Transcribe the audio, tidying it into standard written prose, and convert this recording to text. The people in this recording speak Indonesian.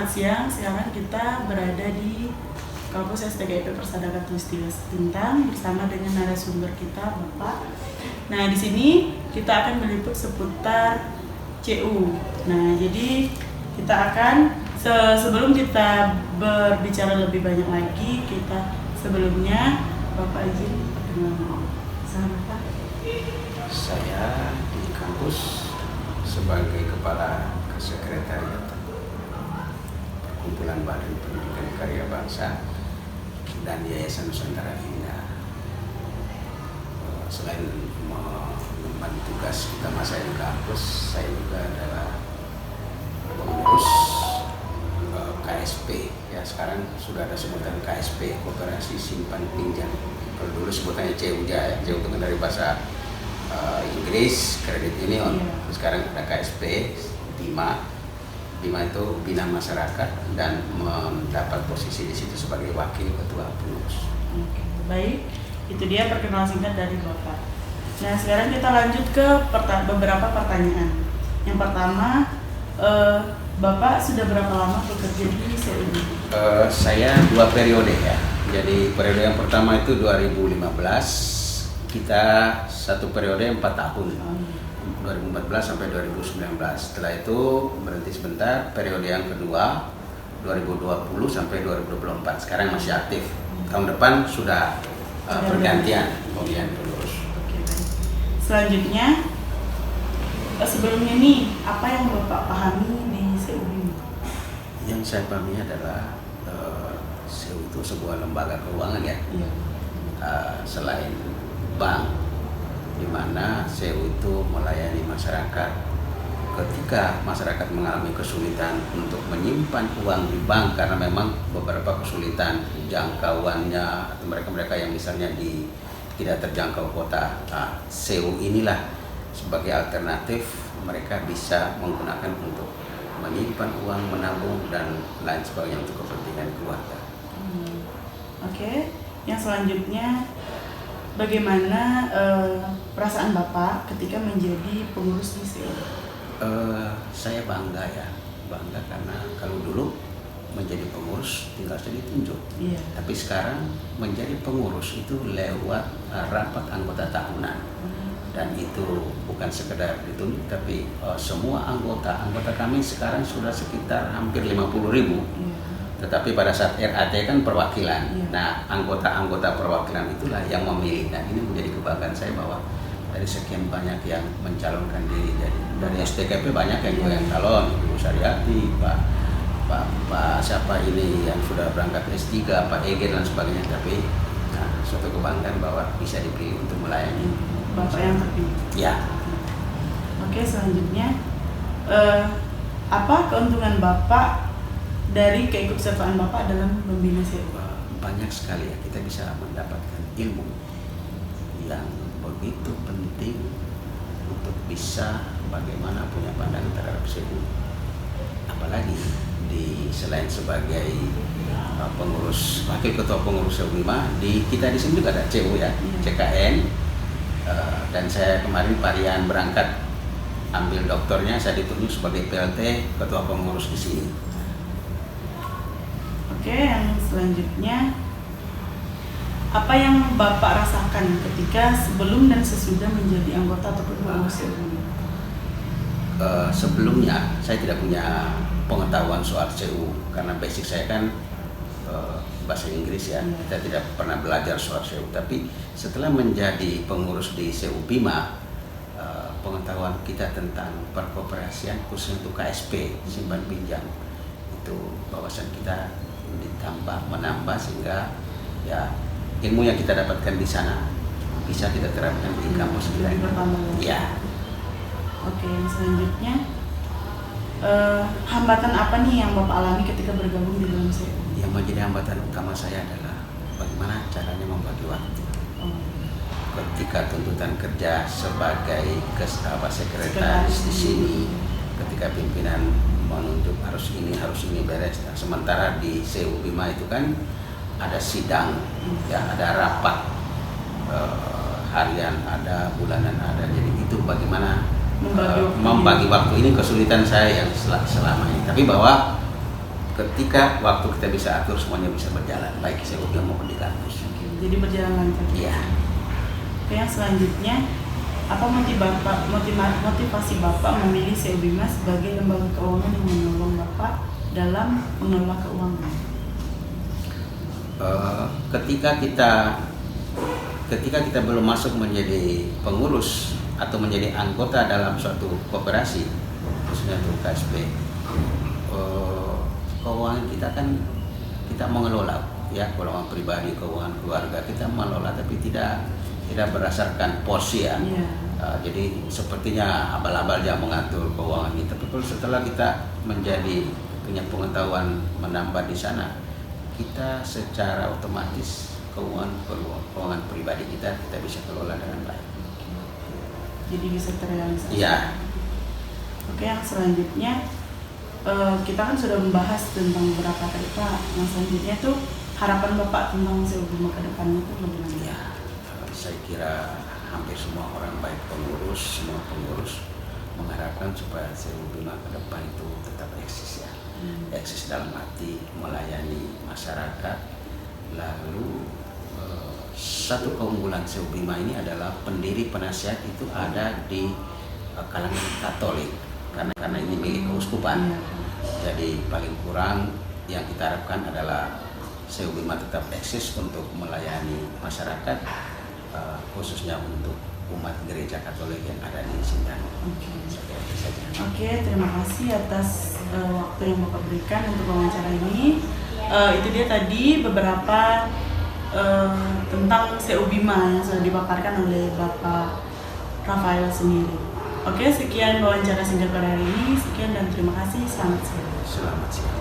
siang. Sekarang kita berada di kampus STGIP Persada Khatulistiwa Sintang bersama dengan narasumber kita, Bapak. Nah, di sini kita akan meliput seputar CU. Nah, jadi kita akan sebelum kita berbicara lebih banyak lagi, sebelumnya Bapak izin perkenalan. Bapak. Saya di kampus sebagai Kepala Sekretariat Perkumpulan Badan Pendidikan Karya Bangsa dan Yayasan Nusantara Indah. Selain mengemban tugas utama saya di kampus, saya juga adalah pengurus KSP. Ya, sekarang sudah ada sebutan KSP, Koperasi Simpan Pinjam. Kalau dulu sebutannya CUJA, ya. CU itu kan dari bahasa Inggris, Credit Union. Sekarang ada KSP, BIMA itu Bina Masyarakat, dan mendapat posisi di situ sebagai wakil ketua pengurus. Baik, itu dia perkenalan singkat dari Bapak. Nah, sekarang kita lanjut ke beberapa pertanyaan. Yang pertama, Bapak sudah berapa lama bekerja di CU? Saya 2 periode ya. Jadi periode yang pertama itu 2015. Kita satu periode 4 tahun, 2014 sampai 2019. Setelah itu berhenti sebentar. Periode yang kedua 2020 sampai 2024. Sekarang masih aktif. Tahun depan sudah bergantian kemudian terus. Oke, baik. Selanjutnya, sebelumnya nih, apa yang Bapak pahami di CU? Yang saya pahami adalah CU itu sebuah lembaga keuangan ya. Iya. Selain bank, di mana CU itu melayani masyarakat ketika masyarakat mengalami kesulitan untuk menyimpan uang di bank karena memang beberapa kesulitan jangkauannya, atau mereka yang misalnya tidak terjangkau kota. CU inilah sebagai alternatif mereka bisa menggunakan untuk menyimpan uang, menabung, dan lain sebagainya untuk kepentingan keluarga. Oke. Yang selanjutnya, bagaimana perasaan Bapak ketika menjadi pengurus di CU? Saya bangga karena kalau dulu menjadi pengurus tinggal saja ditunjuk. Iya. Tapi sekarang menjadi pengurus itu lewat rapat anggota tahunan. Dan itu bukan sekedar ditunjuk, tapi semua anggota kami sekarang sudah sekitar hampir 50.000. Tetapi pada saat RAT kan perwakilan. Nah, anggota perwakilan itulah yang memilih. Dan ini menjadi kebanggaan saya bahwa dari sekian banyak yang mencalonkan diri, dari STGIP banyak yang calon, Ibu Sariati, Pak siapa ini yang sudah berangkat S3, Pak Ege dan sebagainya. Tapi suatu kebanggaan bahwa bisa dipilih untuk melayani Bapak yang terpilih. Ya. Oke, selanjutnya, apa keuntungan Bapak dari keikutsertaan Bapak dalam membina CU? Banyak sekali ya, kita bisa mendapatkan ilmu yang begitu penting untuk bisa bagaimana punya pandangan terhadap CU. Apalagi selain sebagai pengurus, wakil ketua pengurus CU BIMA, kita di sini juga ada CU ya, CKN. Dan saya kemarin varian berangkat ambil doktornya, saya ditunjuk sebagai PLT ketua pengurus di sini. Oke, yang selanjutnya, apa yang Bapak rasakan ketika sebelum dan sesudah menjadi anggota ataupun pengurus CU? Sebelumnya saya tidak punya pengetahuan soal CU karena basic saya kan bahasa Inggris ya. Kita tidak pernah belajar soal CU. Tapi setelah menjadi pengurus di CU BIMA, pengetahuan kita tentang perkoperasian khususnya untuk KSP, simpan pinjam, itu wawasan kita menambah sehingga ya ilmu yang kita dapatkan di sana bisa kita terapkan di kampus kita. Ya. Oke, selanjutnya, hambatan apa nih yang Bapak alami ketika bergabung di dalam CU? Yang menjadi hambatan utama saya adalah bagaimana caranya membagi waktu. Ketika tuntutan kerja sebagai sekretaris di sini, ketika pimpinan menunjuk harus ini beres. Nah, sementara di CU BIMA itu kan ada sidang, ya ada rapat harian, ada bulanan, ada. Jadi itu bagaimana membagi waktu ini kesulitan saya yang selama ini. Tapi bahwa ketika waktu kita bisa atur semuanya bisa berjalan baik seubima maupun di kampus. Jadi berjalan lancar. Iya. Oke, yang selanjutnya, apa motivasi Bapak memilih Seubima sebagai lembaga keuangan yang menolong Bapak dalam mengelola keuangan? Ketika kita belum masuk menjadi pengurus atau menjadi anggota dalam suatu koperasi, khususnya untuk KSP, keuangan kita kan kita mengelola, ya, keuangan pribadi, keuangan keluarga kita mengelola, tapi tidak berdasarkan porsi, ya. Jadi sepertinya abal-abal jangan mengatur keuangan kita. Tapi kalau setelah kita punya pengetahuan menambah di sana, kita secara otomatis keuangan pribadi kita bisa kelola dengan baik. Jadi bisa terrealisasi. Iya. Oke, yang selanjutnya kita kan sudah membahas tentang beberapa tadi Pak. Yang selanjutnya tuh harapan Bapak tentang Seubima ke depannya itu bagaimana? Ya, saya kira hampir semua orang, baik semua pengurus mengharapkan supaya Seubima ke depan itu tetap eksis, ya. Eksis dalam arti melayani masyarakat. Lalu satu keunggulan Seubima ini adalah pendiri penasihat itu ada di kalangan Katolik, karena ini milik keuskupan. Jadi paling kurang yang kita harapkan adalah Seubima tetap eksis untuk melayani masyarakat, khususnya untuk umat gereja Katolik yang ada di Sintang. Oke, terima kasih atas waktu yang Bapak berikan untuk wawancara ini. Itu dia tadi beberapa tentang Seubima yang sudah dipaparkan oleh Bapak Rafael sendiri. Oke, sekian wawancara singkat pada hari ini. Sekian dan terima kasih. Selamat siang. Selamat siang.